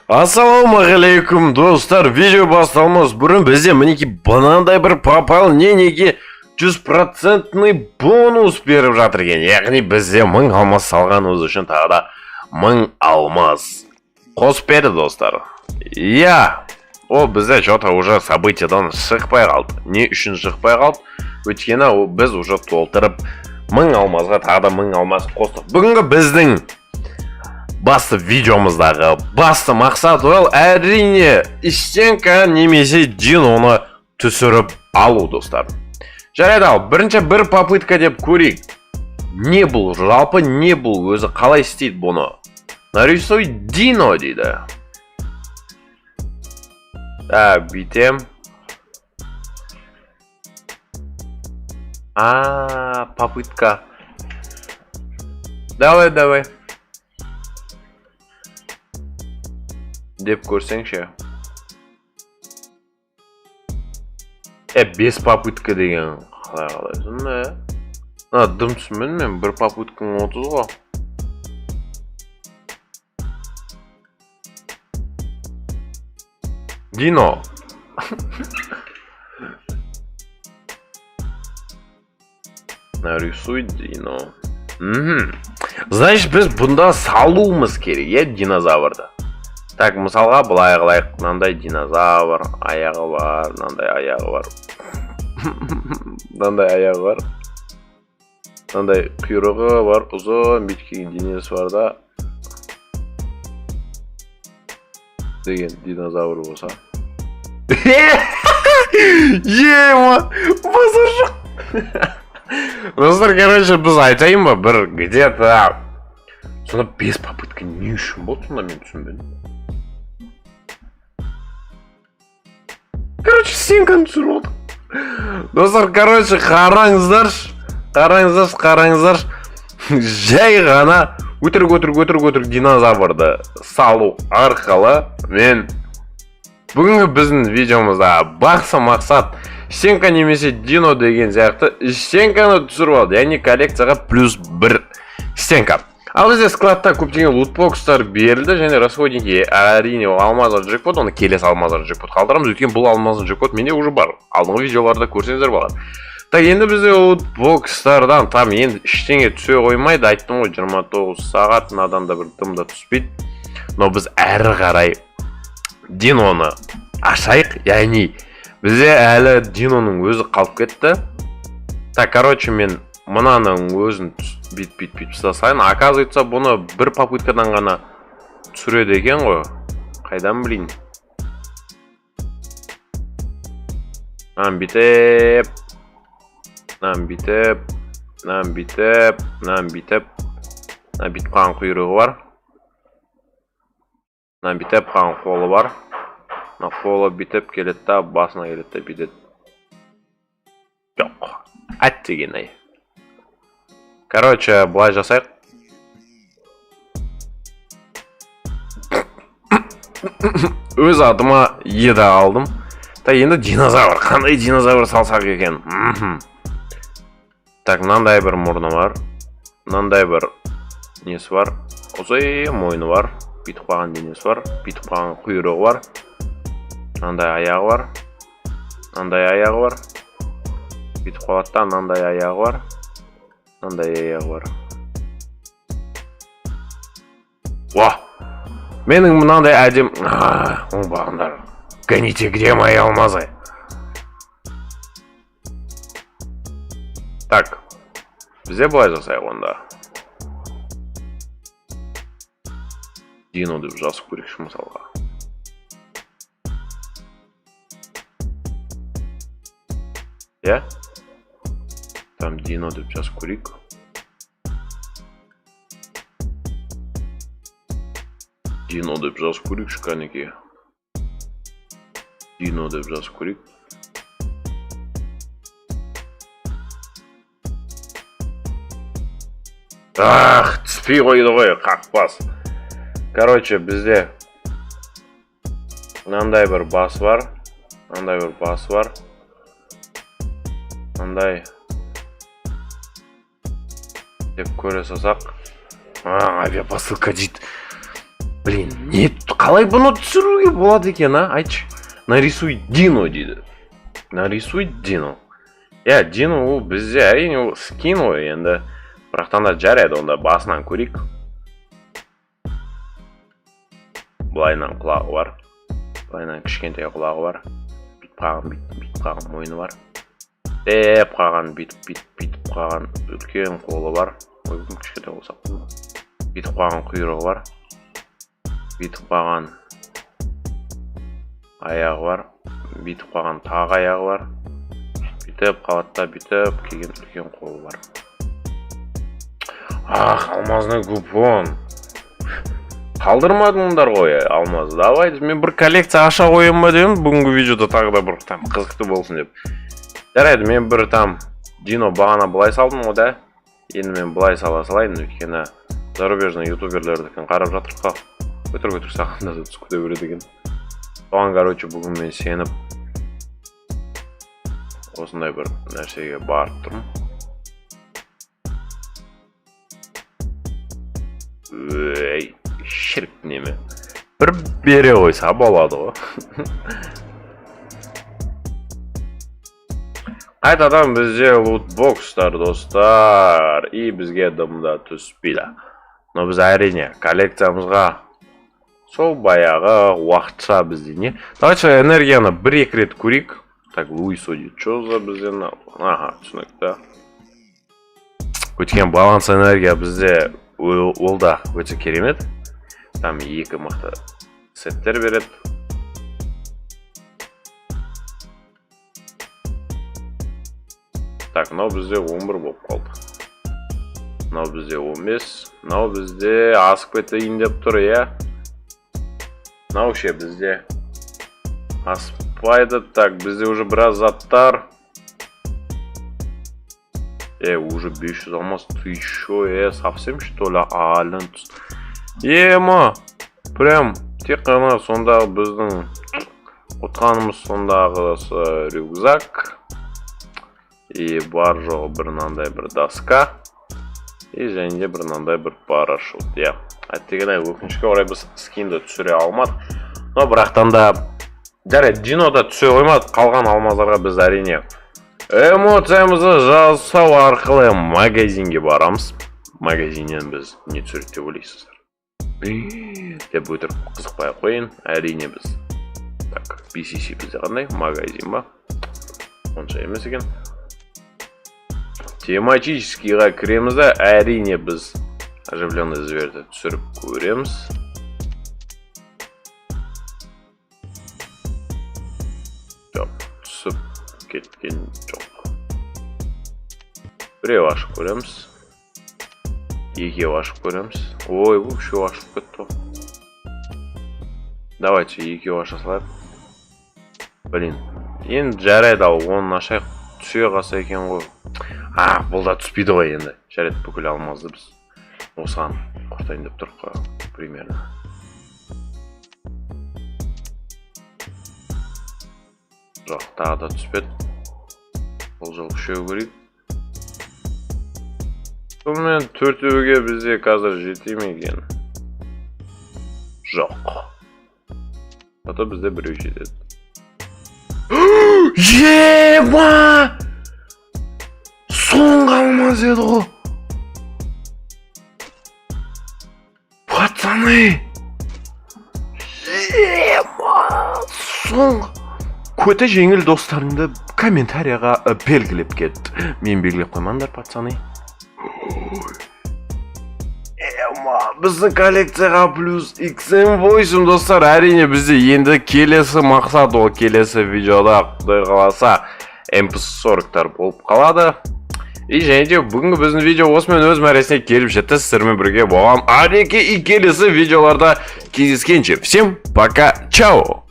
Ассалаумағалейкум достар, видео басталмас бұрын бізде мінеки мынандай бір пополнениеге 100% бонус беріп жатыр екен. Яғни бізде 1000 алмаз салғанымыз үшін тағы да 1000 алмаз қосып берді достар. О бізде что-то уже событиядан шықпай қалды. Не үшін шықпай қалды? Өйткені біз уже толтырып 1000 алмазға тағы да 1000 алмаз қостық. Бүгінгі біздің басты видеомыздағы басты мақсат ол әрине Истенка немесе Диноны түсіріп алу достар. Жарайды, ал бірінші бір попытка деп көрейік. Не бұл жалпы, не бұл өзі қалай істейді бұны? Нарисуй Дино дейді. Бүйтем. Попытка. Давай. Деп көрсеңші. 5 попытка деген қалайсың ба? Дым түсінбедім мен, бір попыткаң 30 ғой. Дино. Нарисуй Дино. Значит, біз бұнда салуымыз керек, динозаврды. Так, мысалға былай қылайық. Мынандай динозавр, аяғы бар, мынандай аяғы бар. Мынандай аяғы бар. Мынандай құйрығы бар, ұзын, бүйткен денесі бар да. Деген динозавр болса. Базар жоқ. Достар, короче, біз айтайын ба, бір где-то сонда 5 попытка не үшін болды, сонда мен түсінбедім. Короче, Истенканы түсіріп отыр. Достар, короче, қараңыздар. Жай ғана өтірік динозаврды салу арқылы мен бүгінгі біздің видеомызда бақсы мақсат Истенка немесе Дино деген сияқты Истенканы түсіріп алды. Яғни коллекцияға плюс 1 Истенка. Ал бізде складта көптеген лутбокстар берілді, және расходники әрине алмазы джекпот, оны келесі алмазы джекпот қалдырамыз, өйткені бұл алмазы джекпот менде уже бар. Алдыңғы видеоларда көрсеңіздер болады. Так, енді бізде лутбокстардан там енді іштеңе түсе қоймайды, айттым ғой 29 сағат, надан да бір дымда түспейді. Но біз әрі қарай Диноны ашайық, яғни бізде әлі Диноның өзі қалып кетті. Так, короче, мен мұнаның өзін бит ұстасайын. Оказывается, бұны бір попыткадан ғана түсіреді екен ғой. Қайдан білейін? Бит қан құйрығы бар. Битеп қан қолы бар. Қолы битеп келеді да, басына келеді да, битет. Жоқ, әттеген ай. Короче, былай жасайық. Өз адыма еді алдым. Так, енді динозавр. Қандай динозавр салсақ екен? Так, мынандай бір мұрны бар. Мынандай бір несі бар. Ұзай мойны бар. Бүйтіп қалған денесі бар. Бүйтіп қалған құйрығы бар. Мынандай аяғы бар. Мынандай аяғы бар. Бүйтіп қалады да, мынандай аяғы бар. Мынандай аяғы бар. Менің мынандай әдем... Оңбағындар. Гоните, где мои алмазы? Так. Бізде былай жасайық онда. Дино деп жазып көрейікші мысалға. Там Дино деп жазып көрейік. Дино деп жазып көрейік шықанеке. Дино деп жазып көрейік. Түспей қойды ғой, қақпас. Короче, бізде мынандай бір бас бар. Мынандай деп көре салсақ. Авиапосылка дейді. Блин, не қалай бұны түсіруге болады екен, а? Айтшы. Нарисуй Дино дейді. Нарисуй Дино. Я, Дино ол бізде әрине ол скин ғой енді. Бірақтан да жарайды, онда басынан көрейік. Былайынан құлағы бар. Былайынан кішкентай құлағы бар. Бүйтіп қаған мойны бар. Деп қаған, бүйтіп қаған үлкен қолы бар. Ой, кішкентай болса қолы. Бүйтіп қаған құйрығы бар. Бүйтіп қаған аяғы бар. Бүйтіп қаған тағы аяғы бар. Бүйтіп қабатта бүйтіп келген үлкен қолы бар. Ах, алмазный купон. Қалдырмадыңдар ғой алмаз. Давай, мен бір коллекция аша қоям ба деймін. Бүгінгі видеода тағы да бір там қызықты болсын деп. Жарайды, мен бір там Дино бағана былай салдым ғой да. Енді мен былай сала салайын, өйткені зарубежный ютуберлердікін қарап жатыр қал. Өтір сақында да түс күте береді екен. Соған, короче, бүгін мен сеніп осындай бір нәрсеге барып тұрмын. Өй, шірік неме. Бір бере қойса болады ғой. Қайтадан бізде лутбокстар, достар. И бізге дымда түспейді. Но біз әрине коллекциямызға сол баяғы уақытша бізде не? Давайте энергияны бір-екі рет көрейік. Так, Луисоди, что за бізден? Ага, түсінікті. Өткен баланс энергия бізде ол да өте керемет. Там екі мықты сеттер береді. Так, мынау бізде 11 болып қалды. Мынау бізде 15. Мынау бізде асып кетейін деп тұр, иә. Мынау ше бізде аспайды. Так, бізде уже біраз заттар. Уже 500 алмаз. Ты еще, совсем что ли? Алын. Ема, прям тек қана сондағы біздің отқанымыз сондағы рюкзак. И бар жоғы бір нандай бір доска. И және де бір нандай бір парашют. Әттегенай, өкінішке орай біз скинді түсіре алмадық. Но бірақтан да жарайды, Динода түсе қоймадық. Қалған алмаздарға біз әрине эмоциямызды жасау арқылы магазинге барамыз. Магазиннен біз не түсірді деп ойлайсыздар? Деп өтіріп қызықпай қойын. Әрине біз. Так, BCC бізде қандай? Магазин ба? Онша емес екен. Тематическийға кіреміз да, әрине біз оживленный зверді түсіріп көреміз. Жоқ, түсіп кеткен жоқ. Біреу ашып көреміз. Екеу ашып көреміз. Ой, бұл үшеу ашып кетті. Давайте екеу аша салайық. Блин, енді жарайды ал, оның ашайық. Түсе қалса екен ғой. Бұл да түспейді ғой енді. Жарайды, бүкіл алмазды біз осыған құртайын деп тұрып қой, примерно. Жоқ, тағы да түспеді. Бұл жыл үшеу көрейік. Сонымен төртеуге бізде қазір жете ме екен? Жоқ. Ата бізде біреу жетеді. Ема! Соңғы алмаз еді ғой. Пацаны! Ема! Соңғы! Көте жеңіл достарыңды комментарияға белгілеп кет. Мен белгілеп қоймаңдар, пацаны. Ема! Біздің коллекцияға плюс XM8 достар. Әрине бізде енді келесі мақсат, ол келесі видеода құдай қаласа MP40-тар болып қалады. И және де бүгінгі біздің видео осымен өз мәресіне келіп жетті. Сіздермен бірге болған Ареке и келесі видеоларда кездескенше. Всем пока, чао!